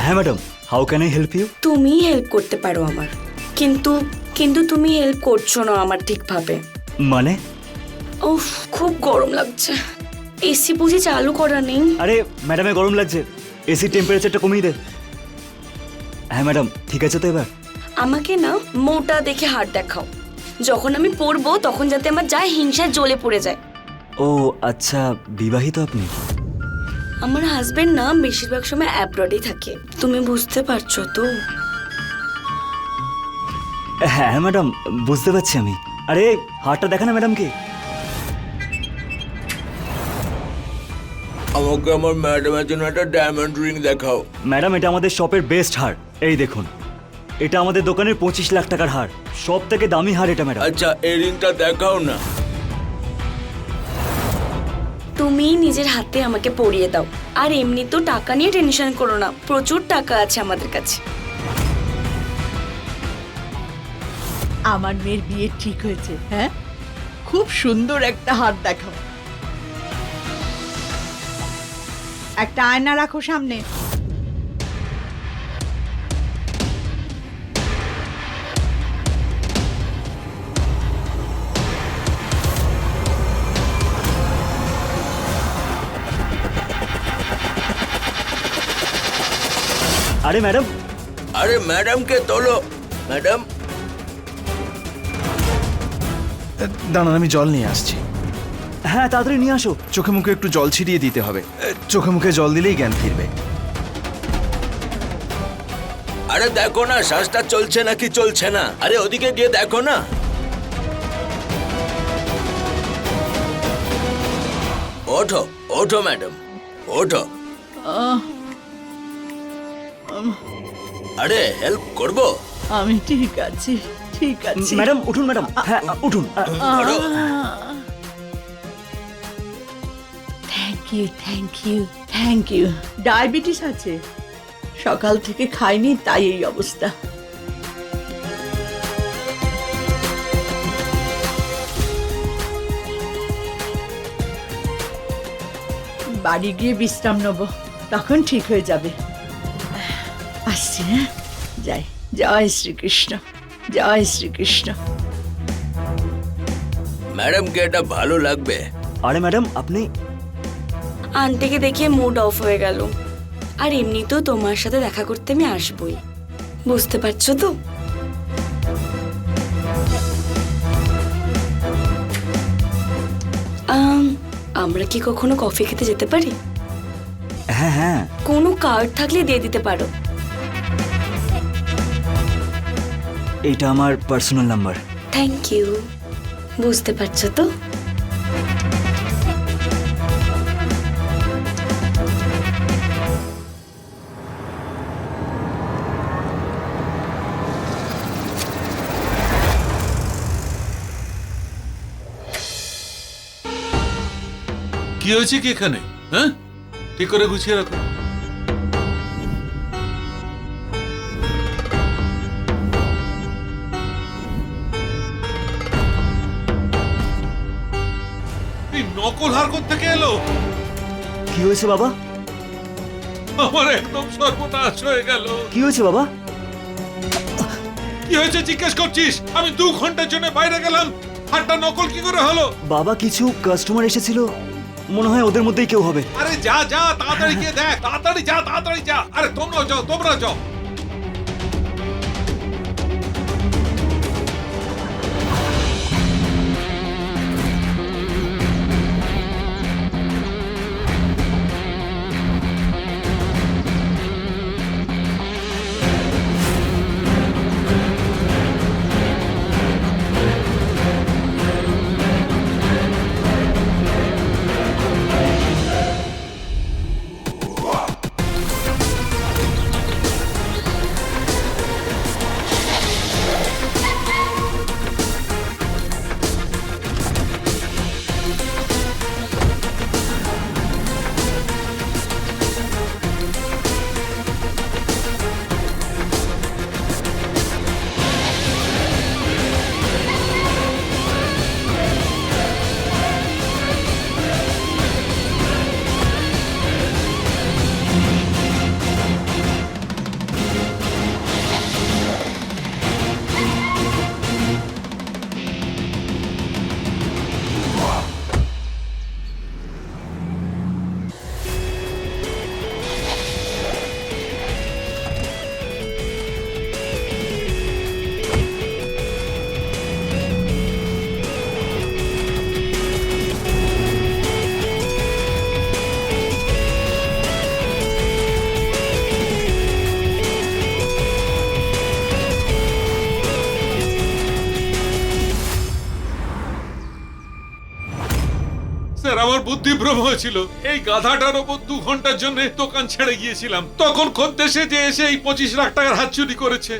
হ্যাঁ madam, how can I help you? তুমি help করতে পারো আমার, কিন্তু কিন্তু তুমি হেল্প করছো না আমার ঠিকভাবে। মানে? উফ, খুব গরম লাগছে। এসি বুঝি চালু করা নেই? আরে ম্যাডামে গরম লাগছে, এসি টেম্পারেচারটা কমিয়ে দে। হ্যাঁ ম্যাডাম, ঠিক আছে তো এবার? আমাকে না মোটা দেখে হাত দেখাও, যখন আমি পড়বো তখন যাতে আমার যা হিংসায় জ্বলে পড়ে যায়। ও আচ্ছা, বিবাহিত আপনি? আমার হাজবেন্ড না বেশিরভাগ সময় অ্যাব্রডেই থাকে, তুমি বুঝতে পারছো তো? হ্যাঁ ম্যাডাম, বুঝতে পারছি আমি। আরে হারটা দেখা না ম্যাডামকে। আমাকে আমার ম্যাডামের জন্য একটা ডায়মন্ড রিং দেখাও। ম্যাডাম, এটা আমাদের শপের বেস্ট হার। এই দেখুন, এটা আমাদের দোকানের 25 লাখ টাকার হার, সব থেকে দামি হার এটা ম্যাডাম। আচ্ছা, এই রিংটা দেখাও না। তুমি নিজের হাতে আমাকে পরিয়ে দাও, আর এমনি তো টাকা নিয়ে টেনশন করো না, প্রচুর টাকা আছে আমাদের কাছে। আমার মেয়ের বিয়ে ঠিক হয়েছে। হ্যাঁ, খুব সুন্দর একটা হার দেখাও। একটা আয়না রাখো সামনে। আরে ম্যাডাম, আরে ম্যাডামকে তোলো। ম্যাডাম, দাঁড়ান, আমি জল নিয়ে আসছি। হ্যাঁ তাড়াতাড়ি নিয়ে আসো। চোখে মুখে একটু জল ছিটিয়ে দিতে হবে, চোখে মুখে জল দিলেই জ্ঞান ফিরবে। আরে দেখো না শ্বাসটা চলছে নাকি চলছে না। আরে ওদিকে গিয়ে দেখো না। ওঠো ওঠো ম্যাডাম, ওঠো। আরে হেল্প করবো? আমি ঠিক আছি, ঠিক আছি। ম্যাডাম উঠুন, ম্যাডাম, হ্যাঁ উঠুন। করো। Thank you, thank you, thank you. Diabetes আছে, সকাল থেকে খাইনি, তাই এই অবস্থা। বাড়ি গিয়ে বিশ্রাম নেব, তখন ঠিক হয়ে যাবে। আসছি, হ্যাঁ, যাই। জয় শ্রীকৃষ্ণ, জয় শ্রীকৃষ্ণ। ম্যাডামকে এটা ভালো লাগবে। আরে ম্যাডাম আপনি, আন্টিকে দেখে মুড অফ হয়ে গেল, আর এমনিতেও তোমার সাথে দেখা করতে আমি আসবই, বুঝতে পারছো তো? আমরা কি কখনো কফি খেতে যেতে পারি? হ্যাঁ হ্যাঁ, কোনো কার্ড থাকলে দিয়ে দিতে পারো। এইটা আমার পার্সোনাল নাম্বার। থ্যাংক ইউ, বুঝতে পারছো তো? কি হয়েছে কি এখানে? হ্যাঁ, ঠিক করে গুছিয়ে রাখো। এই নকল হার থেকে এলো? কি হয়েছে বাবা? আমার একদম সর্বনাশ হয়ে গেল। কি হয়েছে বাবা? কি হয়েছে জিজ্ঞেস করছিস? আমি 2 ঘন্টার জন্য বাইরে গেলাম, হারটা নকল কি করে হলো? বাবা, কিছু কাস্টমার এসেছিল, মনে হয় ওদের মধ্যেই কেউ হবে। আরে যা যা, তাড়াতাড়ি গিয়ে দেখ, তাড়াতাড়ি যা, তাড়াতাড়ি যা। আরে তোমরাও যাও, তোমরা যাও। বুদ্ধিভ্রম হয়েছিল। এই গাধাটার ওপর 2 ঘন্টার জন্য দোকান ছেড়ে গিয়েছিলাম, তখন খদ্দের সেজে এসে এই 25 লাখ টাকার হাত চুরি করেছে।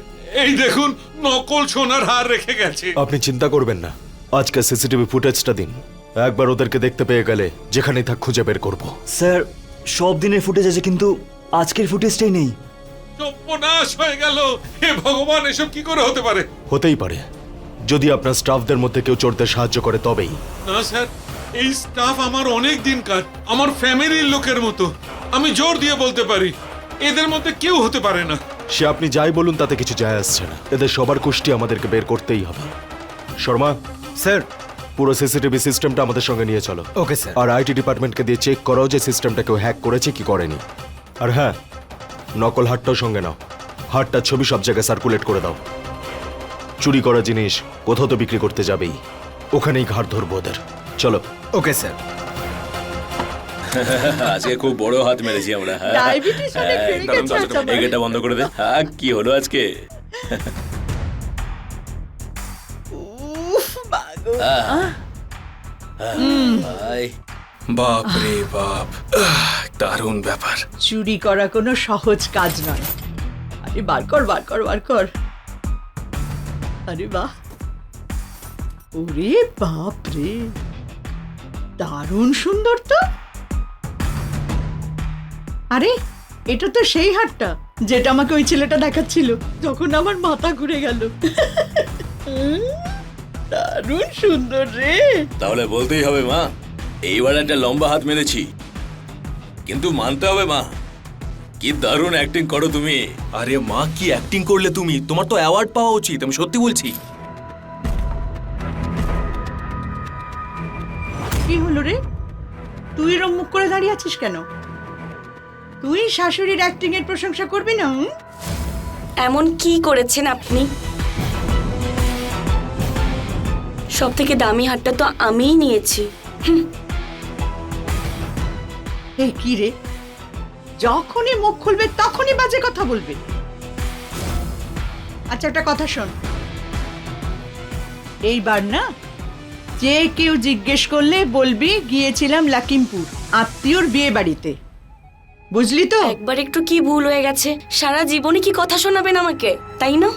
এই দেখুন, নকল সোনার হার রেখে গেছে। আপনি চিন্তা করবেন না, আজকে সিসিটিভি ফুটেজটা দিন। একবার ওদেরকে দেখতে পেয়ে গেলে যেখানেই থাক খুঁজে বের করব। স্যার সব দিনের ফুটেজ আছে কিন্তু আজকের ফুটেজটাই নেই। সর্বনাশ হয়ে গেল। হে ভগবান, এসব কি করে হতে পারে? হতেই পারে যদি আপনার স্টাফদের মধ্যে কেউ চোরদের সাহায্য করে তবেই। না স্যার, এই স্টাফ আমার অনেক দিনকার, আমার ফ্যামিলির লোকের মতো। আমি জোর দিয়ে বলতে পারি এদের মধ্যে কেউ হতে পারে না। সে আপনি যাই বলুন তাতে কিছু যায় আসছে না। এদের সবার কুষ্টি আমাদেরকে বের করতেই হবে। শর্মা, স্যার। পুরো সিসিটিভি সিস্টেমটা আমাদের সঙ্গে নিয়ে চলো। Okay sir. আর আইটি ডিপার্টমেন্টকে দিয়ে চেক করাও যে সিস্টেমটা কেউ হ্যাক করেছে কি করেনি। আর হ্যাঁ, নকল হাটটাও সঙ্গে নাও। হাটটার ছবি সব জায়গায় সার্কুলেট করে দাও। চুরি করা জিনিস কোথাও তো বিক্রি করতে যাবেই, ওখানেই ঘাট ধরবো ওদের। চলো। Okay sir. আজকে খুব বড় হাত মেরেছি আমরা। ডায়াবেটিস অনেক বেড়ে গেছে আজ আমার। এই গেটটা বন্ধ করে দে। কি হলো আজকে? উফ, বাগো। ভাই, বাপ রে বাপ, দারুণ ব্যাপার। চুরি করা কোনো সহজ কাজ নয়। আরে বার কর, বার কর, বার কর। আরে বাহ, ওরে বাপ রে, দারুণ সুন্দর তো। আরে এটা তো সেই হাটটা যেটা আমাকে ওই ছেলেটা দেখাচ্ছিল যখন আমার মাথা ঘুরে গেল। দারুণ সুন্দর রে। তাহলে বলতেই হবে মা, এইবার একটা লম্বা হাত মেরেছি। কিন্তু মানতে হবে মা, কি দারুণ অ্যাক্টিং করো তুমি। আরে মা, কি অ্যাক্টিং করলে তুমি? তোমার তো অ্যাওয়ার্ড পাওয়া উচিত, আমি সত্যি বলছি। কি হলো রে, তুই এরম মুখ করে দাঁড়িয়ে আছিস কেন? তুই শাশুড়ির অ্যাক্টিং এর প্রশংসা করবি না? এমন কি করেছেন আপনি? সব থেকে দামি হারটা তো আমিই নিয়েছি। এই কি রে, যখনই মুখ খুলবে তখনই বাজে কথা বলবে। আচ্ছা একটা কথা শোন, এইবার না যে কেউ জিজ্ঞেস করলে বলবি গিয়েছিলাম লাকিমপুর আত্মীয়র বিয়ে বাড়িতে, বুঝলি তো? একবার একটু কি ভুল হয়ে গেছে, সারা জীবনে কি কথা শোনাবেন আমাকে, তাই না?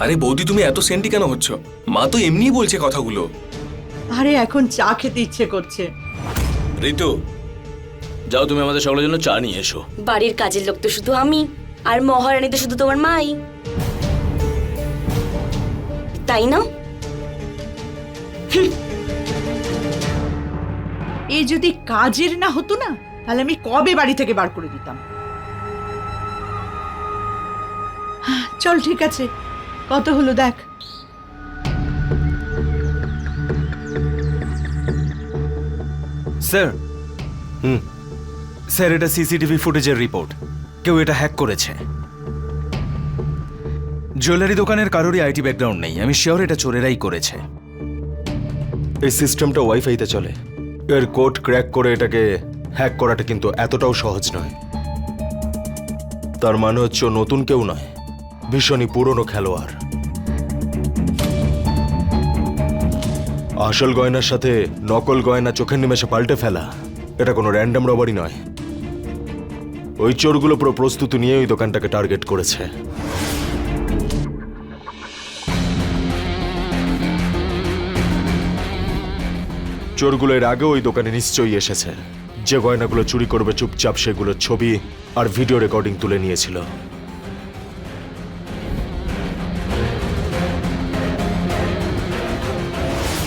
আরে বৌদি, তুমি এত সেন্টি কেন হচ্ছ? মা তো এমনিই বলছে কথাগুলো। আরে এখন চা খেতে ইচ্ছে করছে। ঋতু, যাও তুমি আমাদের সকলের জন্য চা নিয়ে এসো। বাড়ির কাজের লোক তো শুধু আমি, আর মহারানী তো শুধু তোমার মাই, তাই না? এই যদি কাজের না হতো না তাহলে আমি কবে বাড়ি থেকে বার করে দিতাম। চল ঠিক আছে, কত হলো দেখ। স্যার। হুম। স্যার, এটা সিসিটিভি ফুটেজের রিপোর্ট। কেউ এটা হ্যাক করেছে। জুয়েলারি দোকানের কারোরই আইটি ব্যাকগ্রাউন্ড নেই, আমি শিওর এটা চোরেরাই করেছে। এই সিস্টেমটা ওয়াইফাইতে চলে। এর কোড ক্র্যাক করে এটাকে হ্যাক করাটা কিন্তু এতটাও সহজ নয়। তার মানে হচ্ছে ও নতুন কেউ নয়, ভীষণই পুরনো খেলোয়াড়। আসল গয়নার সাথে নকল গয়না চোখের নিমেষে পাল্টে ফেলা, এটা কোনো র্যান্ডম রবারি নয়। ওই চোরগুলো পুরো প্রস্তুতি নিয়ে ওই দোকানটাকে টার্গেট করেছে। চোরগুলো এর আগে ওই দোকানে নিশ্চয়ই এসেছে। যে গয়নাগুলো চুরি করবে চুপচাপ সেগুলোর ছবি আর ভিডিও রেকর্ডিং তুলে নিয়েছিল।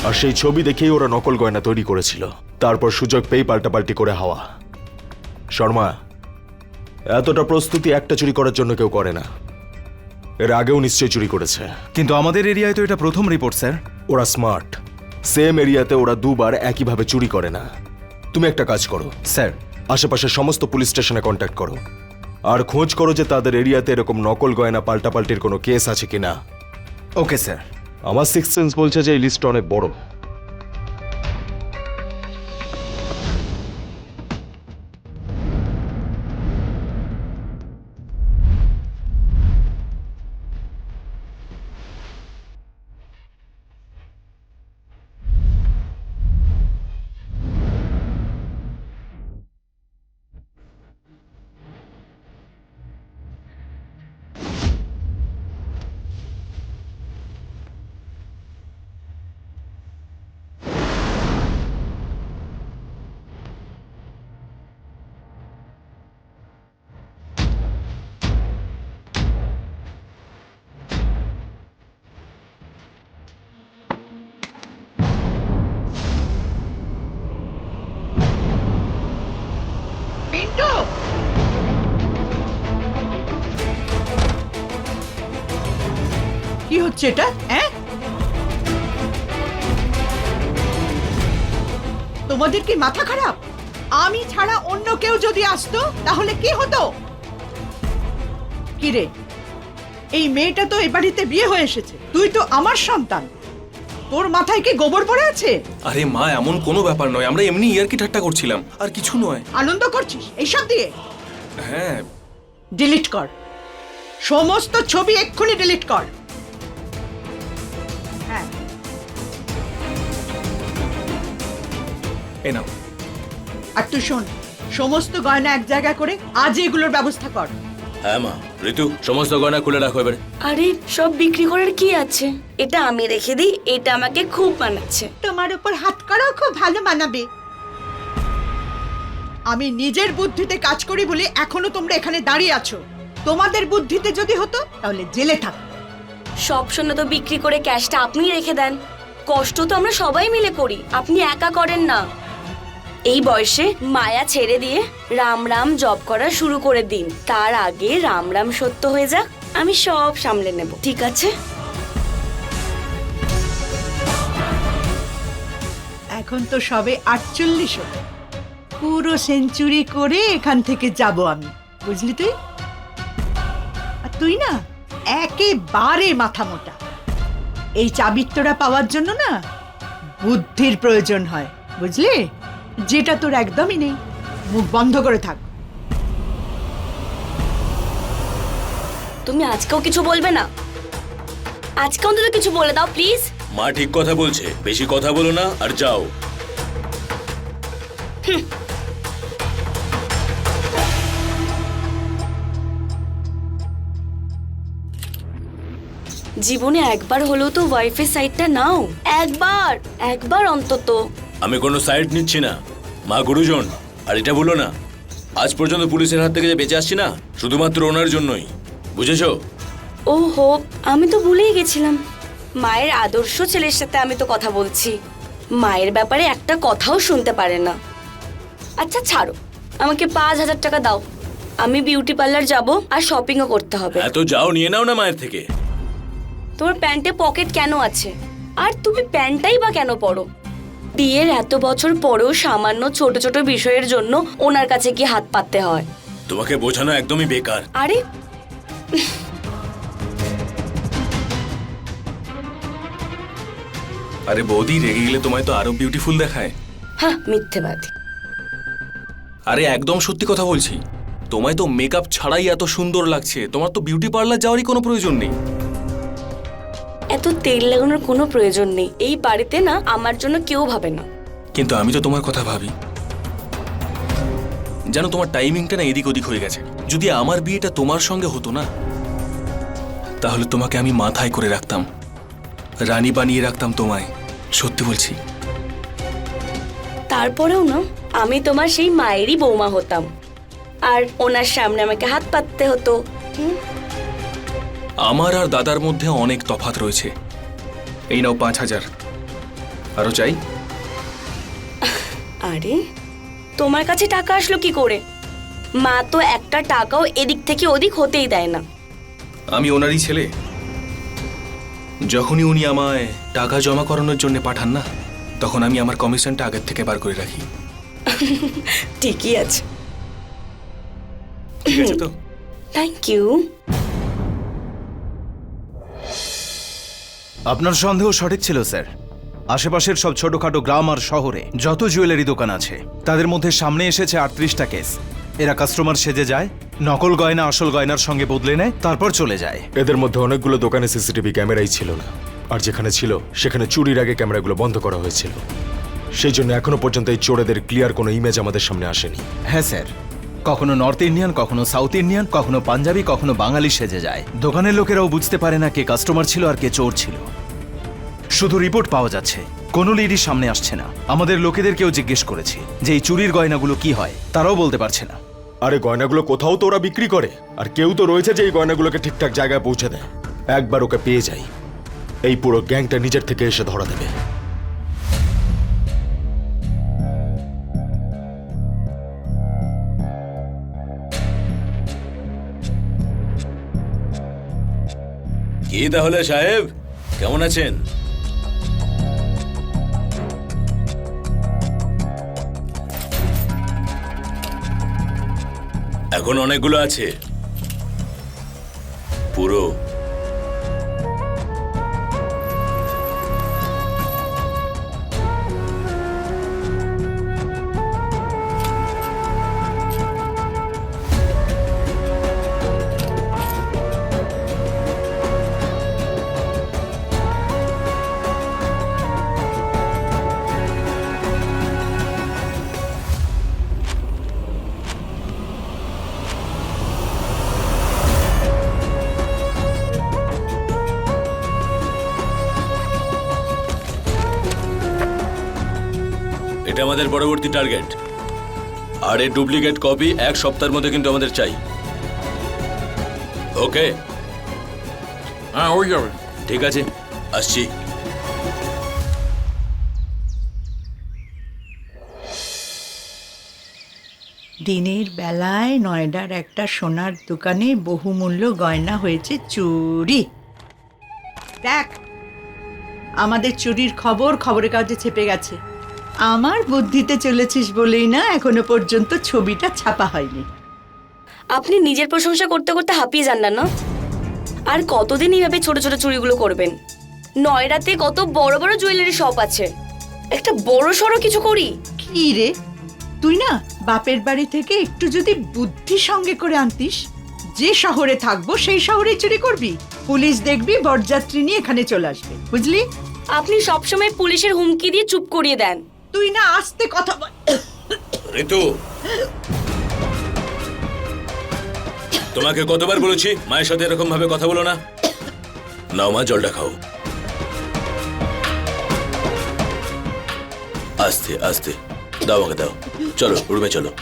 আর সেই ছবি দেখেই ওরা নকল গয়না তৈরি করেছিল। তারপর সুযোগ পেয়ে পাল্টাপাল্টি করে হাওয়া। শর্মা, এতটা প্রস্তুতি একটা চুরি করার জন্য কেউ করে না। এর আগেও নিশ্চয়ই চুরি করেছে। কিন্তু আমাদের এরিয়ায় তো এটা প্রথম রিপোর্ট স্যার। ওরা স্মার্ট। সেম এরিয়াতে ওরা দুবার একইভাবে চুরি করে না। তুমি একটা কাজ করো স্যার, আশেপাশের সমস্ত পুলিশ স্টেশনে কন্ট্যাক্ট করো আর খোঁজ করো যে তাদের এরিয়াতে এরকম নকল গয়না পাল্টাপাল্টির কোনো কেস আছে কিনা। Okay sir. আমার সিক্স সেন্স বলছে যে এই লিস্টটা অনেক বড়। ভাবছো এটা? হ্যাঁ, তোমাদের কি মাথা খারাপ? আমি ছাড়া অন্য কেউ যদি আসতো তাহলে কি হতো? কি রে, এই মেয়েটা তো এ বাড়িতে বিয়ে হয়ে এসেছে, তুই তো আমার সন্তান, তোর মাথায় কি গোবর পড়ে আছে? আরে মা, এমন কোনো ব্যাপার নয়, আমরা এমনি ইয়ার্কি ঠাট্টা করছিলাম, আর কিছু নয়। আনন্দ করছিস এইসব দিয়ে? হ্যাঁ। ডিলিট কর, সমস্ত ছবি এক্ষুনি ডিলিট কর। হ্যাঁ, এই নাও। আর তুই শোন, সমস্ত গয়না এক জায়গায় করে আজ এগুলোর ব্যবস্থা কর। হ্যাঁ মা, ঋতু সমস্ত গয়না খুলে রাখো এবারে। আরে সব বিক্রি করার কি আছে, এটা আমি রেখে দিই, এটা আমাকে খুব মানাচ্ছে। তোমার উপর হাত করাও খুব ভালো মানাবে। আমি নিজের বুদ্ধিতে কাজ করি বলে এখনো তোমরা এখানে দাঁড়িয়ে আছো। তোমাদের বুদ্ধিতে যদি হতো তাহলে জেলে থাক। সব সোনা তো বিক্রি করে ক্যাশটা আপনি রেখে দেন, কষ্ট তো আমরা সবাই মিলে করি, আপনি একা করেন না। এই বয়সে মায়া ছেড়ে দিয়ে রাম রাম জপ করা শুরু করে দিন, তার আগে রাম রাম সত্য হয়ে যাক, আমি সব সামলে নেব, ঠিক আছে? এখন তো সবে 48 হলো, পুরো সেঞ্চুরি করে এখান থেকে যাব আমি, বুঝলি তুই? আর তুই না একেবারে মাথা মোটা। এই চাবিত্তরা পাওয়ার জন্য না বুদ্ধির প্রয়োজন হয়, বুঝলি? যেটা তোর একদমই নেই। মুখ বন্ধ করে থাক। তুমি আজকেও কিছু বলবে না? আজকে অন্তত কিছু বলে দাও প্লিজ। মা ঠিক কথা বলছে, বেশি কথা বলো না আর যাও। জীবনে একবার হলেও তো ওয়াইফের সাইডটা নাও, একবার অন্তত। আমি কোনো সাইড নিচ্ছি না মা, গুরুজন। আর এটা বলো না, আজ পর্যন্ত পুলিশের হাত থেকে যে বেঁচে আসছি না, শুধুমাত্র ওনার জন্যই, বুঝেছো? ওহো, আমি তো ভুলেই গেছিলাম, মায়ের আদর্শ ছেলের সাথে আমি তো কথা বলছি, মায়ের ব্যাপারে একটা কথাও শুনতে পারে না। আচ্ছা ছাড়ো, আমাকে 5000 টাকা দাও, আমি বিউটি পার্লার যাব আর শপিংও করতে হবে। এত যাও, নিয়ে নাও না মায়ের থেকে। তোমার প্যান্টে পকেট কেন আছে? আর তুমি প্যান্টটাই বা কেন পরো? বিয়ের এত বছর পরেও সামান্য ছোট ছোট বিষয়ের জন্য ওনার কাছে কি হাত পাততে হয়? তোমাকে বোঝানো একদমই বেকার। আরে আরে বৌদি, রেগে গেলে তোমায় তো আরো বিউটিফুল দেখায়। হ্যাঁ, মিথ্যেবাদী। আরে একদম সত্যি কথা বলছি, তোমায় তো মেকআপ ছাড়াই এত সুন্দর লাগছে, তোমার তো বিউটি পার্লার যাওয়ারই কোনো প্রয়োজন নেই। এত তেল লাগানোর কোনো প্রয়োজন নেই, এই বাড়িতে না আমার জন্য কেউ ভাবে না। কিন্তু আমি তো তোমার কথা ভাবি। জানো, তোমার টাইমিংটা না এদিক ওদিক হয়ে গেছে। যদি আমার বিয়েটা তোমার সঙ্গে হতো না, তাহলে তোমাকে আমি মাথায় করে রাখতাম, রানী বানিয়ে রাখতাম তোমায়, সত্যি বলছি। তারপরেও না, আমি তোমার সেই মায়েরই বৌমা হতাম, আর ওনার সামনে আমাকে হাত পাততে হতো। আমার আর দাদার মধ্যে অনেক তফাৎ রয়েছে। এই নাও 5000, আরো চাই? আরে তোমার কাছে টাকা আসলো কি করে? মা তো একটা টাকাও এদিক থেকে ওদিক হতেই দেয় না। আমি ওনারই ছেলে, যখনই উনি আমায় টাকা জমা করানোর জন্য পাঠান না, তখন আমি আমার কমিশনটা আগের থেকে বার করে রাখি। ঠিকই আছে। ঠিক আছে তো? Thank you. আপনার সন্দেহ সঠিক ছিল স্যার। আশেপাশের সব ছোটখাটো গ্রাম আর শহরে যত জুয়েলারি দোকান আছে, তাদের মধ্যে সামনে এসেছে 38টা কেস। এরা কাস্টমার সেজে যায়, নকল গয়না আসল গয়নার সঙ্গে বদলে নেয়, তারপর চলে যায়। এদের মধ্যে অনেকগুলো দোকানে সিসিটিভি ক্যামেরাই ছিল না, আর যেখানে ছিল সেখানে চুরির আগে ক্যামেরাগুলো বন্ধ করা হয়েছিল। সেই জন্য এখনো পর্যন্ত এই চোরেদের ক্লিয়ার কোনো ইমেজ আমাদের সামনে আসেনি। হ্যাঁ স্যার, কখনো নর্থ ইন্ডিয়ান, কখনো সাউথ ইন্ডিয়ান, কখনো পাঞ্জাবি, কখনো বাঙালি সেজে যায়। দোকানের লোকেরাও বুঝতে পারে না কে কাস্টমার ছিল আর কে চোর ছিল। শুধু রিপোর্ট পাওয়া যাচ্ছে, কোনো লিডই সামনে আসছে না। আমাদের লোকেদেরকেও জিজ্ঞেস করেছি যে এই চুরির গয়নাগুলো কি হয়, তারাও বলতে পারছে না। আরে গয়নাগুলো কোথাও তো ওরা বিক্রি করে, আর কেউ তো রয়েছে যে এই গয়নাগুলোকে ঠিকঠাক জায়গায় পৌঁছে দেয়। একবার ওকে পেয়ে যাই, এই পুরো গ্যাংটা নিজের থেকে এসে ধরা দেবে। কি তাহলে সাহেব, কেমন আছেন? এখন অনেকগুলো আছে। পুরো এটা আমাদের পরবর্তী টার্গেট। আর এই ডুপ্লিকেট কপি 1 সপ্তাহের মধ্যে কিন্তু আমাদের চাই। ওকে, হ্যাঁ হয়ে যাবে। ঠিক আছে, আসছি। দিনের বেলায় নয়ডার একটা সোনার দোকানে বহুমূল্য গয়না হয়েছে চুরি। দেখ, আমাদের চুরির খবর খবরের কাগজে ছেপে গেছে। আমার বুদ্ধিতে চলেছিস বলেই না এখনো পর্যন্ত ছবিটা ছাপা হয়নি। আপনি নিজের প্রশংসা করতে করতে হাঁপিয়ে যান না? আর কতদিন এইভাবে ছোট ছোট চুরিগুলো করবেন? নয়ডাতে কত বড় বড় জুয়েলারি শপ আছে, একটা বড় সড়ো কিছু করি। কি রে, তুই না বাপের বাড়ি থেকে একটু যদি বুদ্ধি সঙ্গে করে আনতিস, যে শহরে থাকবো সেই শহরেই চুরি করবি। পুলিশ দেখবি বরযাত্রী নিয়ে এখানে চলে আসবে, বুঝলি? আপনি সবসময় পুলিশের হুমকি দিয়ে চুপ করিয়ে দেন। তুই না আস্তে কথা বল। ঋতু, তোমাকে কতবার বলেছি মায়ের সাথে এরকম ভাবে কথা বলো না। নাও মা, জলটা খাও। আস্তে আস্তে দাও, আমাকে দাও। চলো রুমে চলো।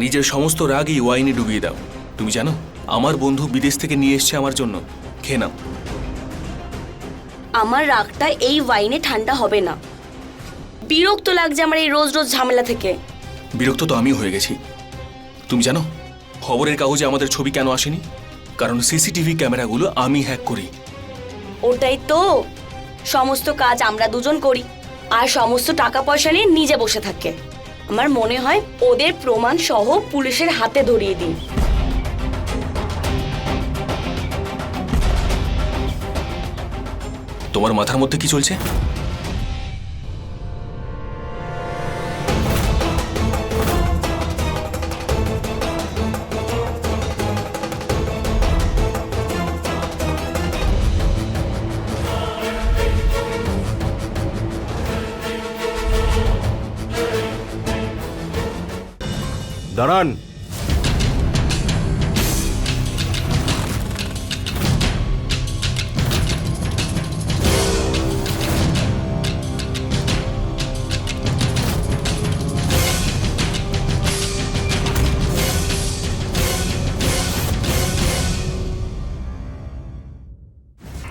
নিজের সমস্ত রাগ এই ওয়াইনে ডুবিয়ে দাও। তুমি জানো আমার বন্ধু বিদেশ থেকে নিয়ে এসেছে আমার জন্য, খেয়ে নাও। আমার রাগটা এই ওয়াইনে ঠান্ডা হবে না। বিরক্ত লাগছে আমার এই রোজ রোজ ঝামেলা থেকে। বিরক্ত তো আমিও হয়ে গেছি। তুমি জানো খবরের কাগজে আমাদের ছবি কেন আসেনি? কারণ সিসিটিভি ক্যামেরাগুলো আমি হ্যাক করি। ওটাই তো, সমস্ত কাজ আমরা দুজন করি আর সমস্ত টাকা পয়সা নিয়ে নিজে বসে থাকে। আমার মনে হয় ওদের প্রমাণ সহ পুলিশের হাতে ধরিয়ে দিই। তোমার মাথার মধ্যে কি চলছে? দাঁড়ান।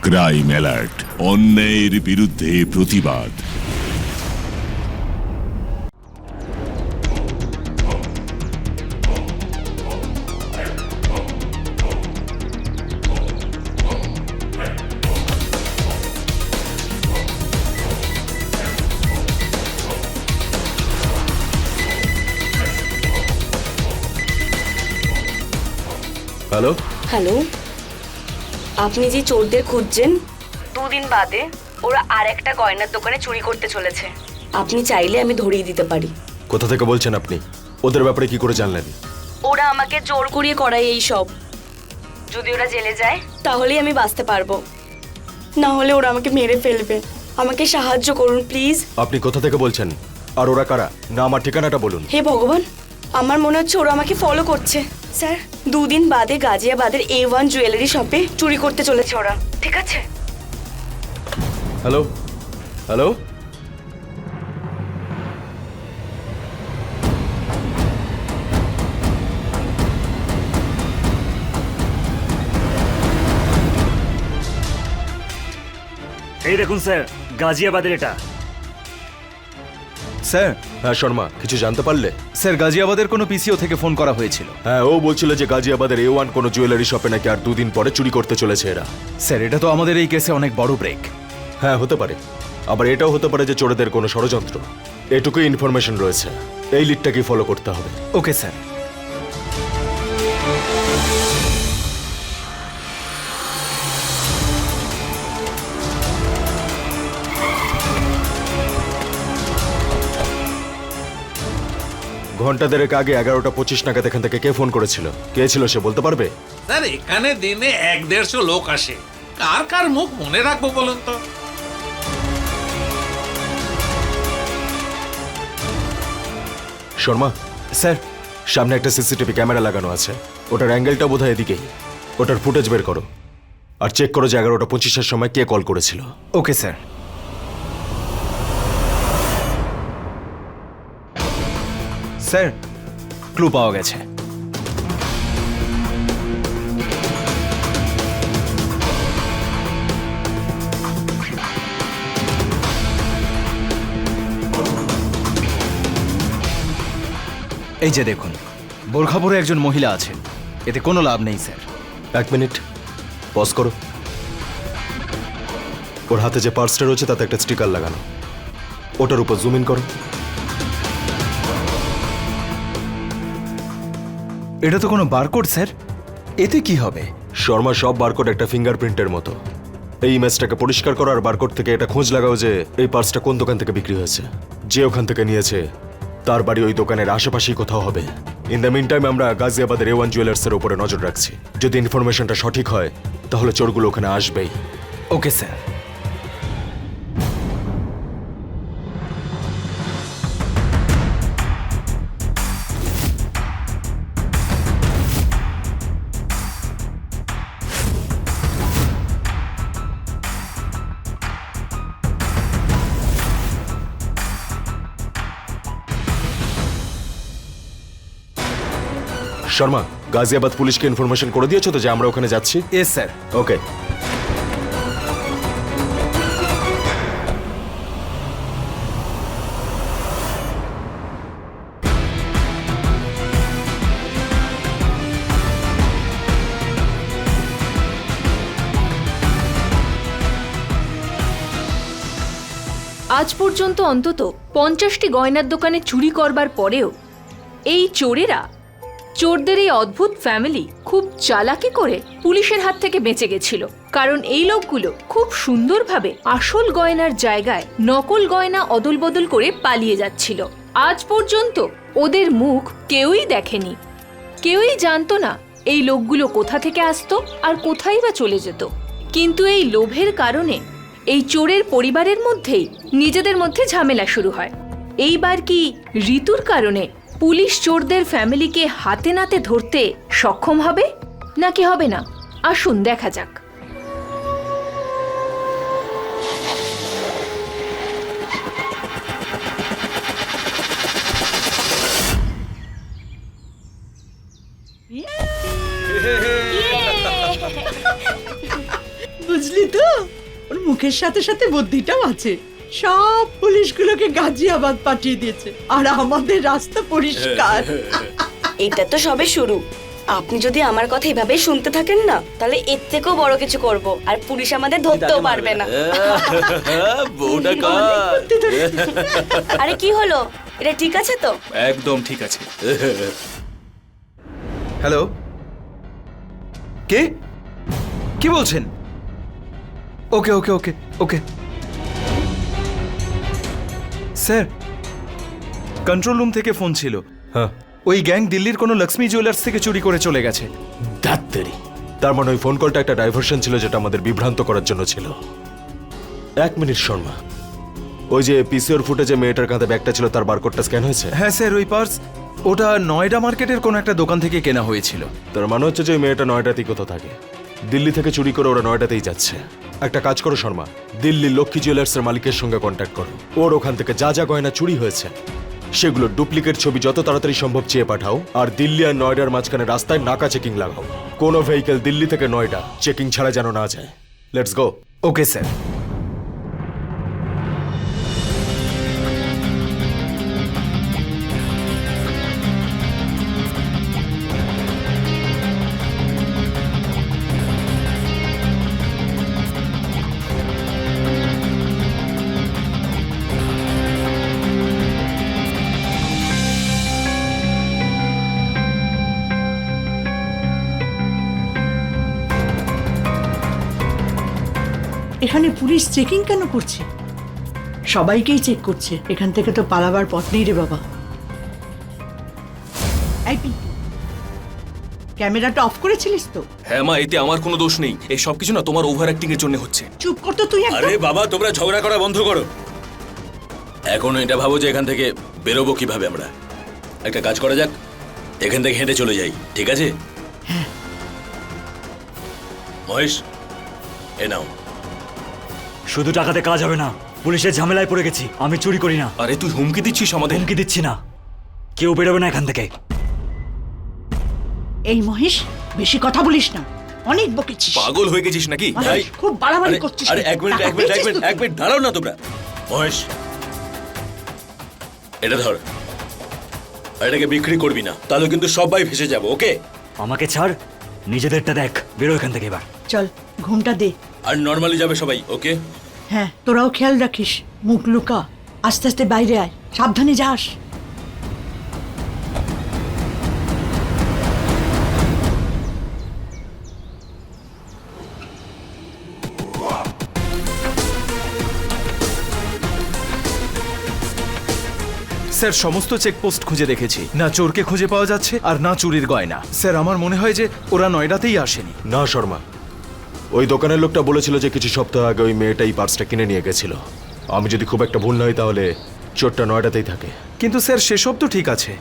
ক্রাইম অ্যালার্ট, অন্যায়ের বিরুদ্ধে প্রতিবাদ। হ্যালো, হ্যালো, আপনি যে চোরদের খুঁজছেন, 2 দিন বাদে ওরা আর একটা গয়নার দোকানে চুরি করতে চলেছে। আপনি চাইলে আমি ধরিয়ে দিতে পারি। কোথা থেকে বলছেন আপনি? ওদের ব্যাপারে কি করে জানলেন? ওরা আমাকে জোর করিয়ে করায় এই সব। যদি ওরা জেলে যায় তাহলেই আমি বাঁচতে পারবো, না হলে ওরা আমাকে মেরে ফেলবে। আমাকে সাহায্য করুন প্লিজ। আপনি কোথা থেকে বলছেন? আর ওরা কারা? না আমার ঠিকানাটা বলুন। হে ভগবান, আমার মনে হচ্ছে ওরা আমাকে ফলো করছে। স্যার, 2 দিন বাদে গাজিয়াবাদের A1 জুয়েলারি শপে চুরি করতে চলেছে ওরা, ঠিক আছে? হ্যালো, হ্যালো, এই দেখুন স্যার, গাজিয়াবাদের এটা। স্যার হ্যাঁ শর্মা, কিছু জানতে পারলে? স্যার গাজিয়াবাদের কোনো পিসিও থেকে ফোন করা হয়েছিল। হ্যাঁ, ও বলছিল যে গাজিয়াবাদের A1 কোনো জুয়েলারি শপে নাকি আর 2 দিন পরে চুরি করতে চলেছে এরা। স্যার এটা তো আমাদের এই কেসে অনেক বড় ব্রেক। হ্যাঁ হতে পারে, আবার এটাও হতে পারে যে চোরেদের কোনো ষড়যন্ত্র। এটুকুই ইনফরমেশন রয়েছে, এই লিডটাকে ফলো করতে হবে। Okay sir. ঘন্টা দেড়েক আগে 11:25 নাগাদ এখান থেকে কে ফোন করেছিল? কে ছিল সে বলতে পারবে? স্যার এখানে দিনে 1-150 লোক আসে, কার কার মুখ মনে রাখবো বলুন তো? শর্মা, স্যার সামনে একটা সিসিটিভি ক্যামেরা লাগানো আছে, ওটার অ্যাঙ্গেলটা বোধহয় এদিকেই। ওটার ফুটেজ বের করো আর চেক করো যে 11:25-এর সময় কে কল করেছিল। Okay sir. স্যার ক্লু পাওয়া গেছে। এই যে দেখুন, বোরখা পরে একজন মহিলা আছেন, এতে কোনো লাভ নেই স্যার। 1 মিনিট পজ করো। ওর হাতে যে পার্সটা রয়েছে তাতে একটা স্টিকার লাগানো, ওটার উপর জুম ইন করো। এটা তো কোনো বারকোড স্যার, এতে কি হবে? শর্মা, সব বারকোড একটা ফিঙ্গারপ্রিন্টের মতো। এই ইমেজটাকে পরিষ্কার করো আর বারকোড থেকে এটা খোঁজ লাগাও যে এই পার্সটা কোন দোকান থেকে বিক্রি হয়েছে। যে ওখান থেকে নিয়েছে তার বাড়ি ওই দোকানের আশেপাশেই কোথাও হবে। ইন দ্য মিন টাইম আমরা গাজিয়াবাদের A1 জুয়েলার্সের উপরে নজর রাখছি। যদি ইনফরমেশনটা সঠিক হয় তাহলে চোরগুলো ওখানে আসবেই। Okay sir. শর্মা, গাজিয়াবাদ পুলিশকে ইনফরমেশন করে দিয়েছো তো যে আমরা ওখানে যাচ্ছি? Yes sir. ওকে। আজ পর্যন্ত অন্তত 50টি গয়নার দোকানে চুরি করবার পরেও এই চোরেরা, চোরদের এই অদ্ভুত ফ্যামিলি খুব চালাকি করে পুলিশের হাত থেকে বেঁচে গেছিল। কারণ এই লোকগুলো খুব সুন্দরভাবে আসল গয়নার জায়গায় নকল গয়না অদল বদল করে পালিয়ে যাচ্ছিল। আজ পর্যন্ত ওদের মুখ কেউই দেখেনি, কেউই জানতো না এই লোকগুলো কোথা থেকে আসতো আর কোথায় বা চলে যেত। কিন্তু এই লোভের কারণে এই চোরের পরিবারের মধ্যেই নিজেদের মধ্যে ঝামেলা শুরু হয়। এইবার কি ঋতুর কারণে পুলিশ চোরদের ফ্যামিলিকে হাতে নাতে ধরতে সক্ষম হবে নাকি হবে না? আসুন দেখা যাক। বুঝলি তো, ওর মুখের সাথে সাথে বুদ্ধিটাও আছে। সব পুলিশগুলোকে গাজিয়াবাদ পাঠিয়ে দিয়েছে আর আমাদের রাস্তা পরিষ্কার। এটা তো সবে শুরু। আপনি যদি আমার কথা এভাবে শুনতে থাকেন না, তাহলে এর থেকেও বড় কিছু করব, আর পুলিশ আমাদের ধরতেও পারবে না। বউটা কার? আরে কি হলো, এটা ঠিক আছে তো? একদম ঠিক আছে। হ্যালো, কে? কি বলছেন? ওকে ওকে ওকে ওকে স্যার, কন্ট্রোল রুম থেকে ফোন ছিল। হ্যাঁ, ওই গ্যাং দিল্লির কোনো লক্ষ্মী জুয়েলার্স থেকে চুরি করে চলে গেছে। ডাক্তারি। তার মানে ওই ফোন কলটা একটা ডাইভারশন ছিল যেটা আমাদের বিভ্রান্ত করার জন্য ছিল। 1 মিনিট শর্মা, ওই যে পিসিওর ফুটেজে মেয়েটার কাঁধে ব্যাগটা ছিল তার বারকোডটা স্ক্যান হয়েছে? হ্যাঁ স্যার, ওই পার্স ওটা নয়ডা মার্কেটের কোনো একটা দোকান থেকে কেনা হয়েছিল। তার মানে হচ্ছে যে ওই মেয়েটা নয়ডাতেই কোথাও থাকে। দিল্লি থেকে চুরি করে ওরা নয়ডাতেই যাচ্ছে। একটা কাজ করো শর্মা, দিল্লির লক্ষ্মী জুয়েলার্সের মালিকের সঙ্গে কন্ট্যাক্ট করো। ওর ওখান থেকে যা যা গয়না চুরি হয়েছে সেগুলো ডুপ্লিকেট ছবি যত তাড়াতাড়ি সম্ভব চেয়ে পাঠাও। আর দিল্লি আর নয়ডার মাঝখানে রাস্তায় নাকা চেকিং লাগাও। কোনো ভেহিকেল দিল্লি থেকে নয়ডা চেকিং ছাড়া যেন না যায়। Let's go. Okay sir. এখানে পুলিশ চেকিং কেন করছে? সবাইকেই চেক করছে, এখান থেকে তো পালাবার পথ নেই রে বাবা। এই পিন্টু, ক্যামেরাটা অফ করেছিলিস তো? হ্যাঁ মা, এতে আমার কোনো দোষ নেই। এই সব কিছু না তোমার ওভার অ্যাক্টিং এর জন্য হচ্ছে। চুপ কর তো তুই একদম। আরে বাবা, তোমরা ঝগড়া করা বন্ধ করো। এখন এটা ভাবো যে এখান থেকে বেরোবো কিভাবে আমরা। একটা কাজ করা যাক, এখান থেকে হেঁটে চলে যাই, ঠিক আছে? মহেশ, এ নাও। শুধু টাকাতে কাজ হবে না, পুলিশের ঝামেলায় পড়ে গেছি। আমি চুরি করি না। আরে তুই হুমকি দিচ্ছিস আমাদের? হুমকি দিচ্ছি না, কেউ বেরোবে না এখান থেকে। এই মহেশ, বেশি কথা বলিস না, অনেক বকেছিস। পাগল হয়ে গেছিস নাকি? মহেশ, খুব বাড়াবাড়ি করছিস। আরে এক মিনিট, এক মিনিট, এক মিনিট, এক মিনিট দাঁড়াও না তোমরা। মহেশ, এটা ধর। আর এটাকে বিক্রি করবি না, তাহলে কিন্তু সবাই ভেসে যাবো, ওকে? আমাকে ছাড়, নিজেদেরটা দেখ। বেরো এখান থেকে এবার। চল, ঘুমটা দে। আর নর্মালি যাবে সবাই, ওকে? হ্যাঁ, তোরাও খেয়াল রাখিস, মুখ লুকা, আস্তে আস্তে বাইরে আয়, সাবধানে যাস। স্যার, সমস্ত চেকপোস্ট খুঁজে দেখেছি, না চোরকে খুঁজে পাওয়া যাচ্ছে আর না চুরির গয়না। স্যার, আমার মনে হয় যে ওরা নয়ডাতেই আসেনি। না শর্মা, ওই দোকানের লোকটা বলেছিল যে কিছু সপ্তাহ আগে ওই মেয়েটা এই পার্সটা কিনে নিয়ে গেছিল। আমি যদি খুব একটা ভুল না হই তাহলে চোরটা নয়ডাতেই থাকে। কিন্তু স্যার, সেসব তো ঠিক আছে,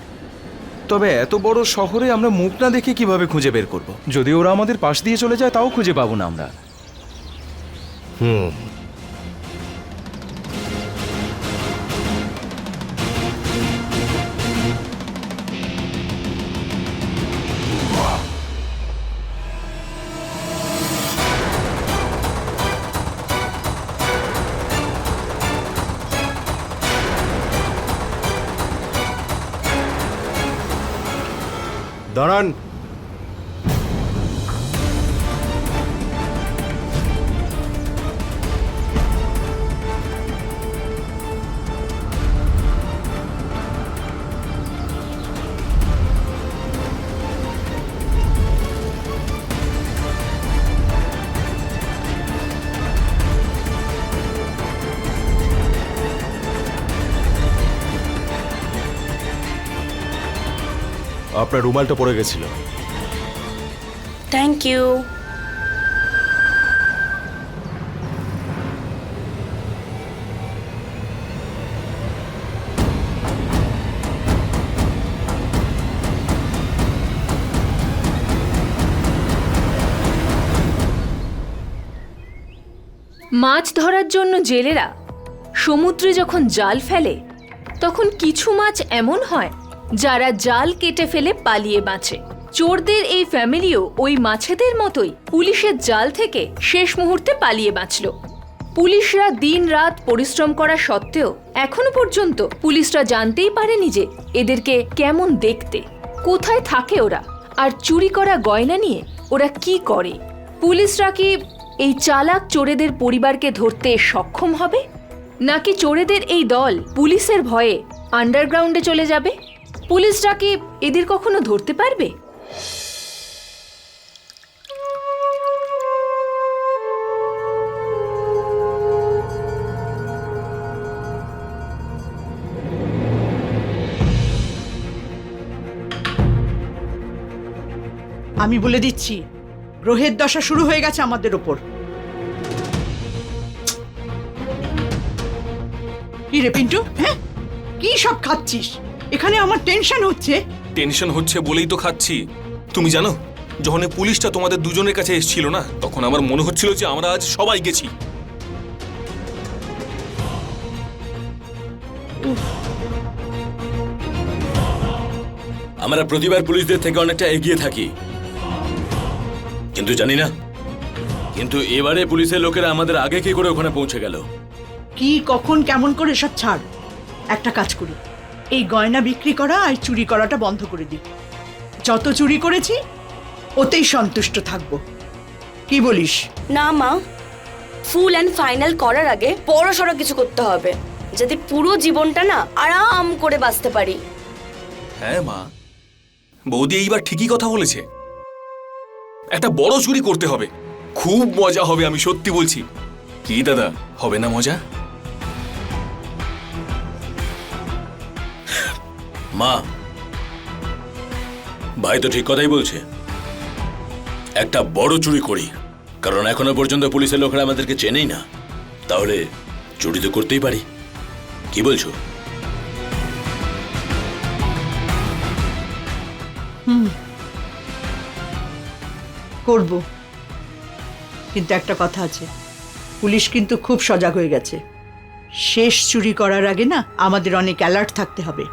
তবে এত বড় শহরে আমরা মুখ না দেখে কিভাবে খুঁজে বের করব? যদি ওরা আমাদের পাশ দিয়ে চলে যায় তাও খুঁজে পাবো না আমরা। দাঁড়ান। আপনার রুমালটা পড়ে গেছিল। Thank you. মাছ ধরার জন্য জেলেরা সমুদ্রে যখন জাল ফেলে তখন কিছু মাছ এমন হয় যারা জাল কেটে ফেলে পালিয়ে বাঁচে। চোরদের এই ফ্যামিলিও ওই মাছেদের মতোই পুলিশের জাল থেকে শেষ মুহূর্তে পালিয়ে বাঁচল। পুলিশরা দিন রাত পরিশ্রম করা সত্ত্বেও এখনো পর্যন্ত পুলিশরা জানতেই পারেনি যে এদেরকে কেমন দেখতে, কোথায় থাকে ওরা, আর চুরি করা গয়না নিয়ে ওরা কি করে। পুলিশরা কি এই চালাক চোরেদের পরিবারকে ধরতে সক্ষম হবে, নাকি চোরেদের এই দল পুলিশের ভয়ে আন্ডারগ্রাউন্ডে চলে যাবে? পুলিশরা কি এদের কখনো ধরতে পারবে? আমি বলে দিচ্ছি, গ্রহের দশা শুরু হয়ে গেছে আমাদের ওপর। কি রে পিন্টু, হ্যাঁ কি সব খাচ্ছিস? এখানে আমার টেনশন হচ্ছে। টেনশন হচ্ছে বলেই তো খাচ্ছি। তুমি জানো, যখন এই পুলিশটা তোমাদের দুজনের কাছে এসেছিল না, তখন আমার মনে হচ্ছিল যে আমরা আজ সবাই গেছি। আমরা প্রতিবার পুলিশদের থেকে অনেকটা এগিয়ে থাকি, কিন্তু জানি না, কিন্তু এবারে পুলিশের লোকেরা আমাদের আগে কি করে ওখানে পৌঁছে গেল। কি কখন কেমন করে সব ছাড়, একটা কাজ করি, এই গয়না বিক্রি করা আর চুরি করাটা বন্ধ করে দিই। যত চুরি করেছি ওতেই সন্তুষ্ট থাকবো, কি বলিস? না মা, ফুল অ্যান্ড ফাইনাল করার আগে বড়সড় কিছু করতে হবে, যাতে পুরো জীবনটা না আরাম করে বাঁচতে পারি। হ্যাঁ মা, বৌদি এইবার ঠিকই কথা বলেছে। একটা বড় চুরি করতে হবে, খুব মজা হবে, আমি সত্যি বলছি। কি দাদা, হবে না মজা? মা, ভাই তো ঠিক কথাই বলছে। একটা বড় চুরি করি, কারণ এখনো পর্যন্ত পুলিশের লোকেরা আমাদেরকে চেনেই না। তাহলে চুরি তো করতেই পারি, কি বলছো? করব, কিন্তু একটা কথা আছে, পুলিশ কিন্তু খুব সজাগ হয়ে গেছে। শেষ চুরি করার আগে না আমাদের অনেক অ্যালার্ট থাকতে হবে।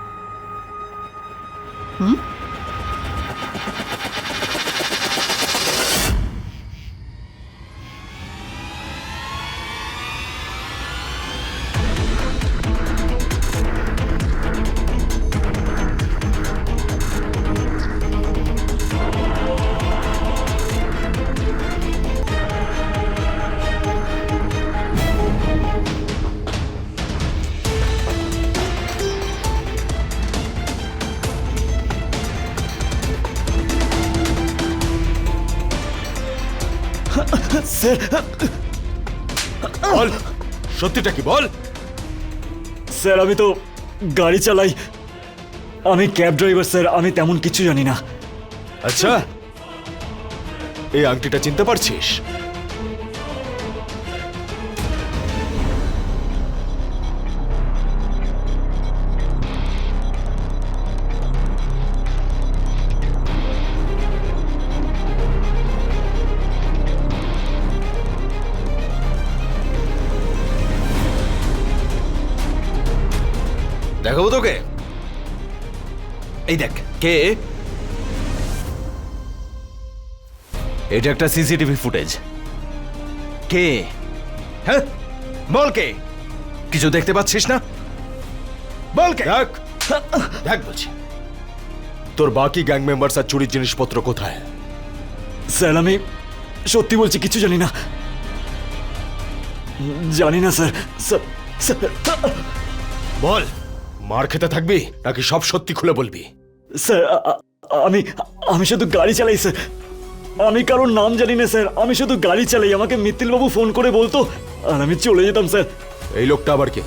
স্যার, বল, সত্যিটা কি বল? স্যার আমি তো গাড়ি চালাই, আমি ক্যাব ড্রাইভার স্যার, আমি তেমন কিছু জানি না। আচ্ছা, এই আংটিটা চিনতে পারছিস? দেখাবো তোকে, এই দেখ কে। এটা একটা সিসিটিভি ফুটেজ। কে? হ্যাঁ বল কে? কিছু দেখতে পাচ্ছিস না? বল কে? দেখ, দেখ বলছি। তোর বাকি গ্যাং মেম্বার্স আর চুরির জিনিসপত্র কোথায়? স্যার আমি সত্যি বলছি, কিছু জানি না, জানি না স্যার। স্যার, স্যার, বল, মার খেতে থাকবি নাকি সব সত্যি খুলে বলবি? স্যার আমি আমি শুধু গাড়ি চালাই স্যার, আমি কারোর নাম জানি না স্যার, আমি শুধু গাড়ি চালাই। আমাকে মিত্তিলবাবু ফোন করে বলতো আর আমি চলে যেতাম স্যার। এই লোকটা আবার কে?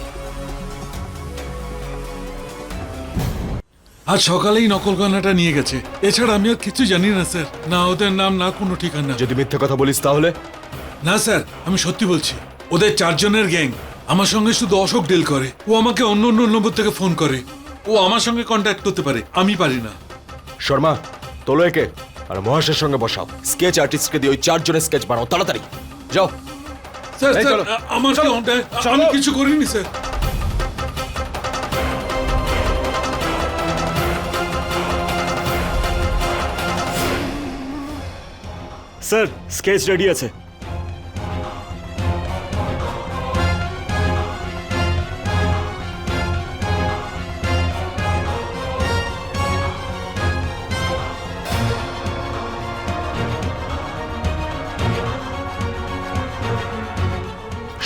আজ সকালেই নকল গয়নাটা নিয়ে গেছে, এছাড়া আমি আর কিছু জানি না স্যার। না ওদের নাম, না কোনো ঠিকানা। যদি মিথ্যে কথা বলিস তাহলে? না স্যার, আমি সত্যি বলছি। ওদের 4 জনের গ্যাং আমার সঙ্গে শুধু অশোক ডিল করে। ও আমাকে অন্য অন্য নম্বর থেকে ফোন করে। ও আমার সঙ্গে কন্ট্যাক্ট করতে পারে, আমি পারি না। শর্মা, তোলো একে আর মহাশের সঙ্গে বসাও। স্কেচ আর্টিস্টকে দিয়ে ওই 4 জনের স্কেচ বানাও, তাড়াতাড়ি যাও। স্যার এই স্যার, চলো, আমার চলো, আমি কিছু করিনি স্যার। স্যার স্কেচ রেডি আছে।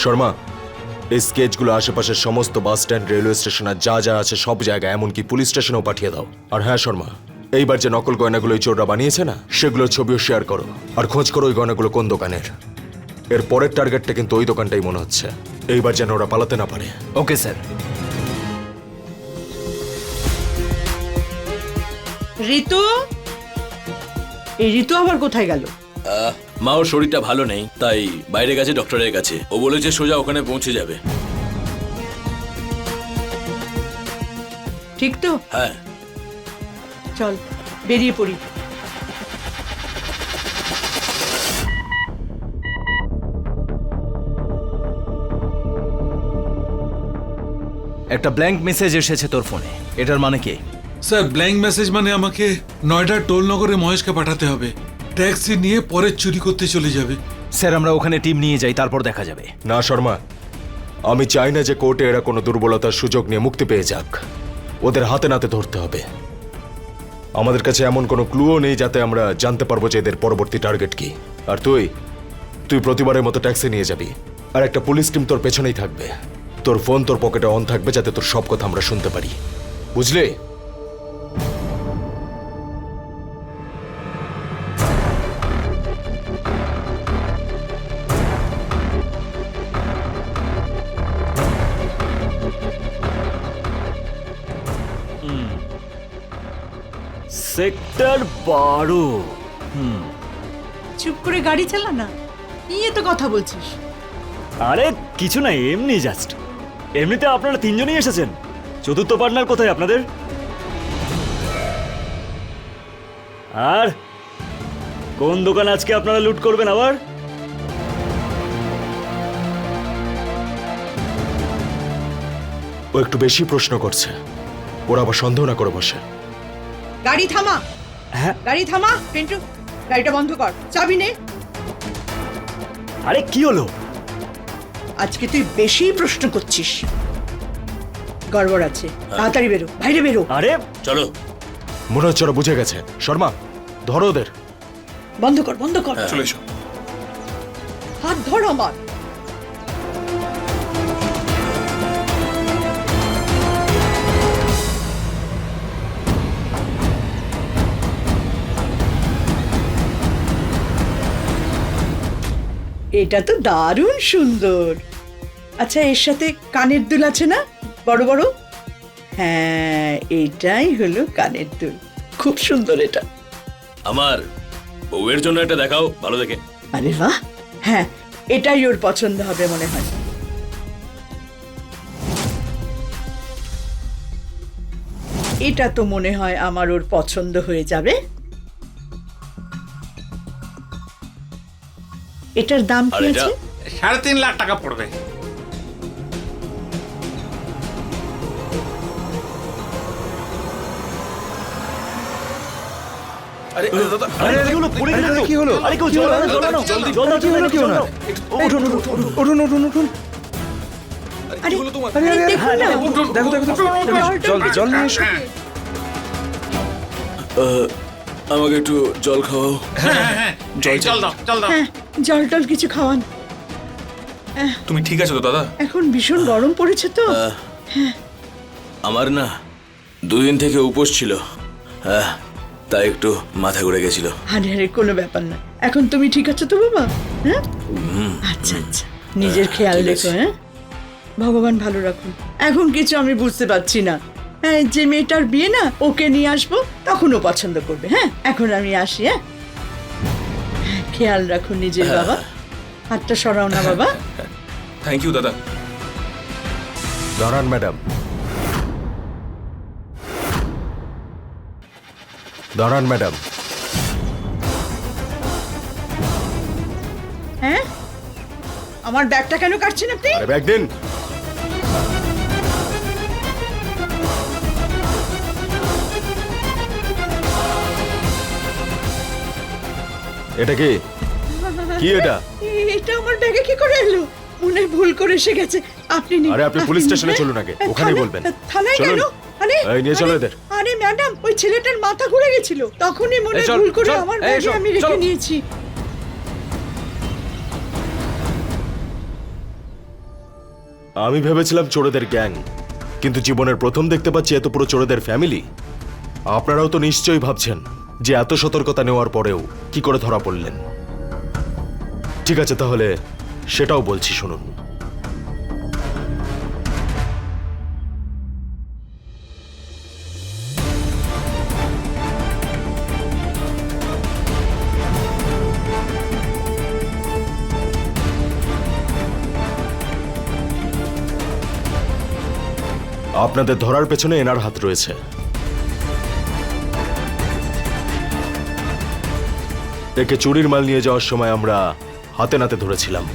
শর্মা, এই স্কেচগুলো আশেপাশের সমস্ত বাস স্ট্যান্ড, রেলওয়ে স্টেশন আর যা যা আছে সব জায়গায়, এমনকি পুলিশ স্টেশনেও পাঠিয়ে দাও। আর হ্যাঁ শর্মা, এইবার যে নকল গয়নাগুলো এই চোররা বানিয়েছে না, সেগুলোর ছবিও শেয়ার করো। আর খোঁজ করো ওই গয়নাগুলো কোন দোকানের। এর পরের টার্গেটটা কিন্তু ওই দোকানটাই মনে হচ্ছে। এইবার যেন ওরা পালাতে না পারে। Okay sir. ঋতু, এই ঋতু আবার কোথায় গেল? মা, ওর শরীরটা ভালো নেই, তাই বাইরে গেছে ডক্টরের কাছে। ও বলেছে সোজা ওখানে পৌঁছে যাবে। ঠিক তো? হ্যাঁ। চল বেরিয়ে পড়ি। একটা ব্ল্যাঙ্ক মেসেজ এসেছে তোর ফোনে, এটার মানে কি? স্যার ব্ল্যাঙ্ক মেসেজ মানে আমাকে নয়ডার টোলনগরে মহেশকে পাঠাতে হবে। ট্যাক্সি নিয়ে পরে চুরি করতে চলে যাবে। স্যার আমরা ওখানে টিম নিয়ে যাই, তারপর দেখা যাবে। না শর্মা, আমি চাই না যে কোর্টে এরা কোনো দুর্বলতার সুযোগ নিয়ে মুক্তি পেয়ে যাক। ওদের হাতে নাতে ধরতে হবে। আমাদের কাছে এমন কোনো ক্লুও নেই যাতে আমরা জানতে পারবো যে এদের পরবর্তী টার্গেট কি। আর তুই প্রতিবারের মতো ট্যাক্সি নিয়ে যাবি, আর একটা পুলিশ টিম তোর পেছনেই থাকবে। তোর ফোন তোর পকেটে অন থাকবে যাতে তোর সব কথা আমরা শুনতে পারি, বুঝলে? সেক্টর 12। চুপ করে গাড়ি চালা না, নিয়ে তো কথা বলছিস। আরে কিছু না, এমনি জাস্ট। এমনিতে আপনারা তিনজনই এসেছেন, চতুর্থ পার্টনার কোথায় আপনাদের? আর কোন দোকান আজকে আপনারা লুট করবেন আবার? ও একটু বেশি প্রশ্ন করছে, ওরা আবার সন্দেহ না করে বসে। গাড়ি থামা, হ্যাঁ গাড়ি থামা। পিন্টু, গাড়িটা বন্ধ কর, চাবি নে। আরে কি হলো? আজকে তুই বেশি প্রশ্ন করছিস, গড়বড় আছে। তাড়াতাড়ি বেরো, বাইরে বেরো। আরে চলো। মনে হচ্ছে ওরা বুঝে গেছে। শর্মা, ধরো ওদের। বন্ধ কর, বন্ধ কর। চলে এসো। হাত ধর আমার। এটা তো দারুণ সুন্দর। আচ্ছা, এর সাথে কানের দুল আছে না, বড় বড়? হ্যাঁ, এটাই হলো কানের দুল। খুব সুন্দর এটা। আমার বউয়ের জন্য এটা দেখাও ভালো দেখে। আরে বাহ, হ্যাঁ, এটাই ওর পছন্দ হবে মনে হয়। এটা তো মনে হয় আমার ওর পছন্দ হয়ে যাবে। এটার দাম আর কি এটা? আছে? 3.5 লাখ টাকা পড়বে। আরে দাদা, আরে কি হলো? পড়ে গেলেন তো? কি হলো? আরে কেউ জল আনো, জল আনো। জল দাও, জল দাও, জল দাও। উঠুন, উঠুন, উঠুন। উঠুন উঠুন উঠুন। আরে, হলো তোমার? আরে, দেখুন না। দেখো দেখো জল জল নিয়ে এসো। আমাকে একটু জল খাওয়াও। জল দাও, জল দাও। হ্যাঁ, জল টল কিছু খাওয়ান। তুমি ঠিক আছো তো দাদা? এখন ভীষণ গরম পড়েছে তো। আমার না 2 দিন থেকে উপোস ছিল, তাই একটু মাথা ঘুরে গেছিল। আরে আরে, কোনো ব্যাপার না। এখন তুমি ঠিক আছো তো বাবা? হ্যাঁ, আচ্ছা আচ্ছা, নিজের খেয়াল ঠিক রেখো। আছে। হ্যাঁ, ভগবান ভালো রাখুন। এখন কিছু আমি বুঝতে পারছি না। হ্যাঁ, যে মেয়েটার বিয়ে না, ওকে নিয়ে আসবো, তখন ও পছন্দ করবে। হ্যাঁ, এখন আমি আসি। হ্যাঁ, খেয়াল রাখুন নিজের বাবা। হাতটা সরাও না বাবা। থ্যাংক ইউ দাদা। দাঁড়ান ম্যাডাম, দাঁড়ান ম্যাডাম। হ্যাঁ, আমার ব্যাগটা কেন কাটছেন আপনি? আরে ব্যাগ দিন। এটা কি? কি এটা? এটা আমার ব্যাগে কি করে এলো? মনে হয় ভুল করে এসে গেছে। আপনি নিন। আরে আপনি পুলিশ স্টেশনে চলুন আগে, ওখানেই বলবেন। থানায় চলুন। কেন? আরে এই নিয়ে চলো আরে, এদের। আরে ম্যাডাম, ওই ছেলেটার মাথা ঘুরে গেছিল, তখনই মনে হয় ভুল করে আমার ব্যাগে আমি রেখে নিয়েছি। আমি ভেবেছিলাম চোরেদের গ্যাং, কিন্তু জীবনের প্রথম দেখতে পাচ্ছি এত পুরো চোরেদের ফ্যামিলি। আপনারাও তো নিশ্চয়ই ভাবছেন যে এত সতর্কতা নেওয়ার পরেও কি করে ধরা পড়লেন। ঠিক আছে, তাহলে সেটাও বলছি, শুনুন। আপনাদের ধরার পেছনে এনার হাত রয়েছে। একে চুরির মাল নিয়ে যাওয়ার সময় আমরা হাতে নাতে ধরেছিলাম।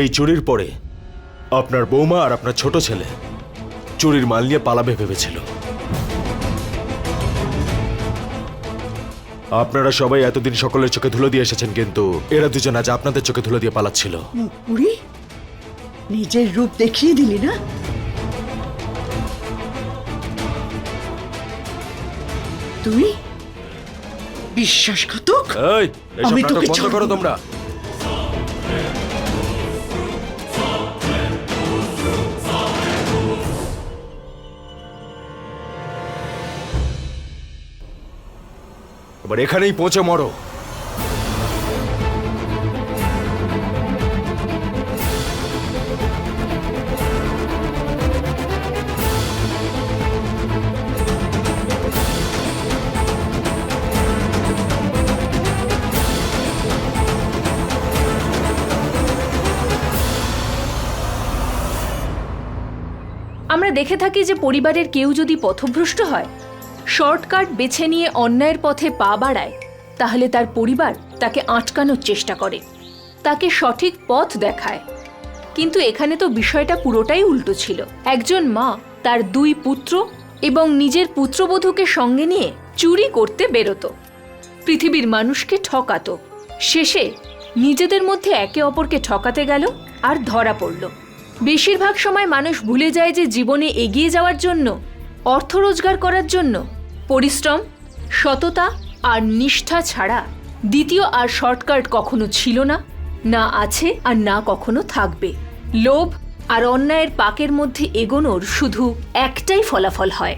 এই চুরির পরে আপনার বৌমা আর আপনার ছোট ছেলে চুরির মাল নিয়ে পালাবে ভেবেছিল। আপনারা সবাই এতদিন সকলের চোখে ধুলো দিয়ে এসেছেন, কিন্তু এরা দুজন আজ আপনাদের চোখে ধুলো দিয়ে পালাচ্ছিল। পুরি, নিজের রূপ দেখিয়ে দিলি না? তুই বিশ্বাসঘাতক! এই এইসব আমি নাটক তোকে বন্ধ ছাড়বো করো না। তোমরা। এবার এখানেই পৌঁছে মরো। আমরা দেখে থাকি যে পরিবারের কেউ যদি পথভ্রষ্ট হয়, শর্টকাট বেছে নিয়ে অন্যায়ের পথে পা বাড়ায়, তাহলে তার পরিবার তাকে আটকানোর চেষ্টা করে, তাকে সঠিক পথ দেখায়। কিন্তু এখানে তো বিষয়টা পুরোটাই উল্টো ছিল। একজন মা তার 2 পুত্র এবং নিজের পুত্রবধূকে সঙ্গে নিয়ে চুরি করতে বেরোতো, পৃথিবীর মানুষকে ঠকাতো, শেষে নিজেদের মধ্যে একে অপরকে ঠকাতে গেল আর ধরা পড়ল। বেশিরভাগ সময় মানুষ ভুলে যায় যে জীবনে এগিয়ে যাওয়ার জন্য, অর্থ রোজগার করার জন্য পরিশ্রম, সততা আর নিষ্ঠা ছাড়া দ্বিতীয় আর শর্টকাট কখনো ছিল না, না আছে আর না কখনো থাকবে। লোভ আর অন্যায়ের পাকের মধ্যে এগোনোর শুধু একটাই ফলাফল হয়,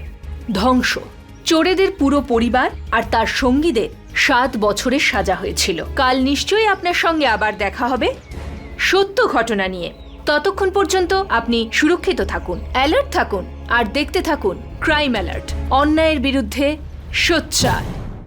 ধ্বংস। চোরেদের পুরো পরিবার আর তার সঙ্গীদের 7 বছরের সাজা হয়েছিল। কাল নিশ্চয়ই আপনার সঙ্গে আবার দেখা হবে সত্য ঘটনা নিয়ে। ততক্ষণ পর্যন্ত আপনি সুরক্ষিত থাকুন, অ্যালার্ট থাকুন আর দেখতে থাকুন ক্রাইম অ্যালার্ট, অন্যায়ের বিরুদ্ধে সোচ্চার।